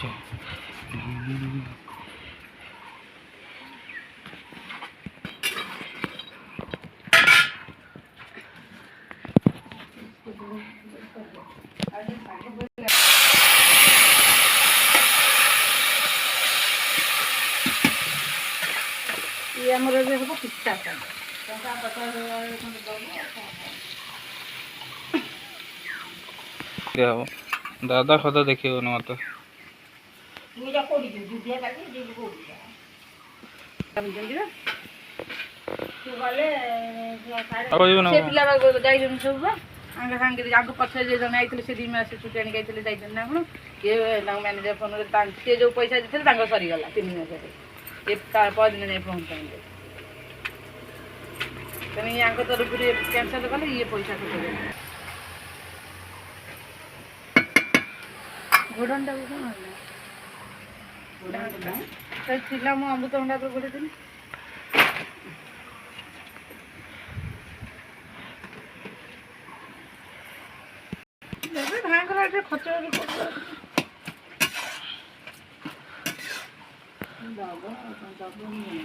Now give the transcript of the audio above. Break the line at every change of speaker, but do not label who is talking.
ये हमर जे हो पिस्ता का
क्या हो दादा खदा देखिए ना मत
पूजा कोडी दिया काटी जे कोडी हम जंदिरा तू वाले से पिला जाई सब आंगा सांगे आगो पछे जे जने आइतले से दिमा से छुटी आनी गइतले जाइतन ना कोन के मैनेजर फोन रे तां के जो पैसा दिथले तांग सरी गला 3 मास रे ए का दिन नहीं पहुंचाएंगे तने यहाँ को तरफ पूरे कैंसिल कले ये पैसा को दे घोड़ंडा को ना घोड़ंडा तो चिल्ला मु अमृत अंडा पर गोडे दिन देबे भांग करा जे खचो रे दादा नहीं